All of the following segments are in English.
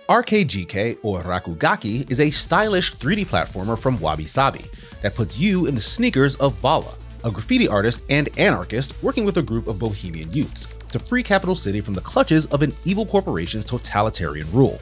RKGK, or Rakugaki, is a stylish 3D platformer from Wabi Sabi that puts you in the sneakers of Vala, a graffiti artist and anarchist working with a group of bohemian youths to free Capital City from the clutches of an evil corporation's totalitarian rule.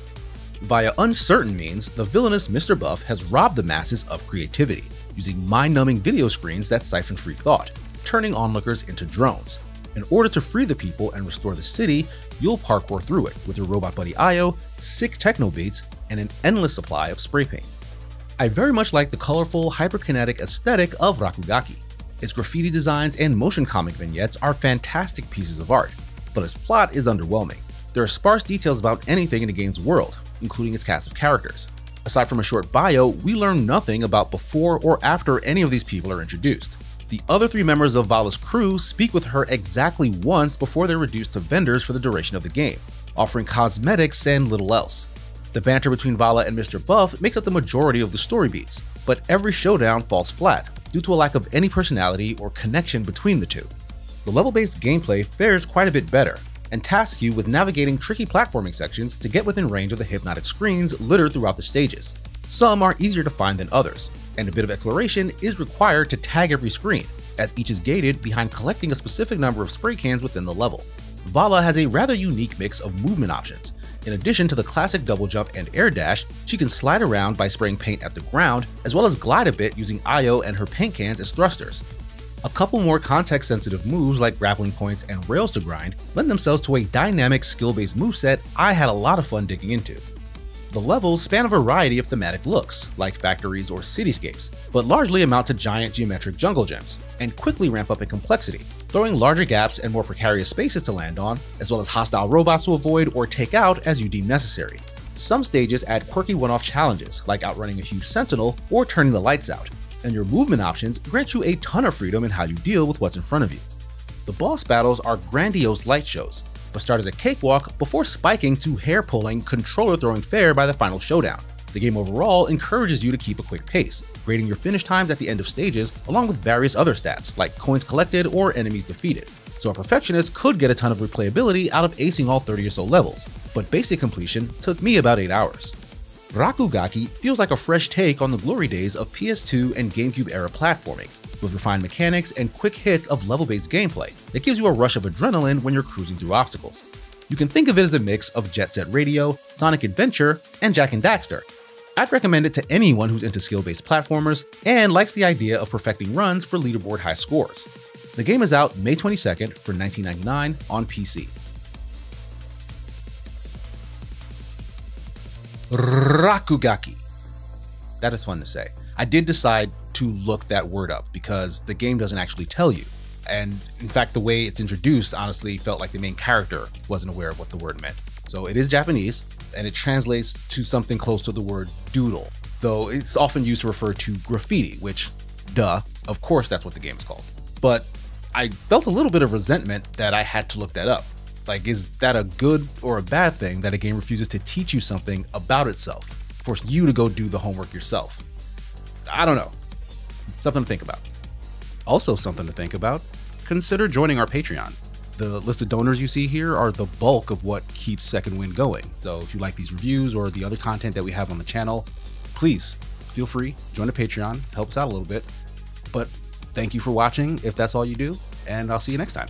Via uncertain means, the villainous Mr. Buff has robbed the masses of creativity, using mind-numbing video screens that siphon free thought, turning onlookers into drones. In order to free the people and restore the city, you'll parkour through it with your robot buddy Io, sick techno beats, and an endless supply of spray paint. I very much like the colorful, hyperkinetic aesthetic of Rakugaki. Its graffiti designs and motion comic vignettes are fantastic pieces of art, but its plot is underwhelming. There are sparse details about anything in the game's world, including its cast of characters. Aside from a short bio, we learn nothing about before or after any of these people are introduced. The other 3 members of Vala's crew speak with her exactly once before they're reduced to vendors for the duration of the game, offering cosmetics and little else. The banter between Vala and Mr. Buff makes up the majority of the story beats, but every showdown falls flat due to a lack of any personality or connection between the two. The level-based gameplay fares quite a bit better, and tasks you with navigating tricky platforming sections to get within range of the hypnotic screens littered throughout the stages. Some are easier to find than others, and a bit of exploration is required to tag every screen, as each is gated behind collecting a specific number of spray cans within the level. Vala has a rather unique mix of movement options. In addition to the classic double jump and air dash, she can slide around by spraying paint at the ground, as well as glide a bit using Io and her paint cans as thrusters. A couple more context-sensitive moves like grappling points and rails to grind lend themselves to a dynamic skill-based moveset I had a lot of fun digging into. The levels span a variety of thematic looks, like factories or cityscapes, but largely amount to giant geometric jungle gyms, and quickly ramp up in complexity, throwing larger gaps and more precarious spaces to land on, as well as hostile robots to avoid or take out as you deem necessary. Some stages add quirky one-off challenges, like outrunning a huge sentinel or turning the lights out, and your movement options grant you a ton of freedom in how you deal with what's in front of you. The boss battles are grandiose light shows, but start as a cakewalk before spiking to hair-pulling, controller-throwing fare by the final showdown. The game overall encourages you to keep a quick pace, grading your finish times at the end of stages along with various other stats like coins collected or enemies defeated, so a perfectionist could get a ton of replayability out of acing all 30 or so levels, but basic completion took me about 8 hours. Rakugaki feels like a fresh take on the glory days of PS2 and GameCube era platforming, with refined mechanics and quick hits of level-based gameplay that gives you a rush of adrenaline when you're cruising through obstacles. You can think of it as a mix of Jet Set Radio, Sonic Adventure, and Jak and Daxter. I'd recommend it to anyone who's into skill-based platformers and likes the idea of perfecting runs for leaderboard high scores. The game is out May 22nd for $19.99 on PC. Rakugaki. That is fun to say. I did decide to look that word up because the game doesn't actually tell you. And in fact, the way it's introduced honestly felt like the main character wasn't aware of what the word meant. So it is Japanese, and it translates to something close to the word doodle, though it's often used to refer to graffiti, which, duh, of course that's what the game is called. But I felt a little bit of resentment that I had to look that up. Like, is that a good or a bad thing that a game refuses to teach you something about itself, force you to go do the homework yourself? I don't know. Something to think about. Also something to think about, consider joining our Patreon. The list of donors you see here are the bulk of what keeps Second Wind going. So if you like these reviews or the other content that we have on the channel, please feel free, join the Patreon, help us out a little bit. But thank you for watching if that's all you do, and I'll see you next time.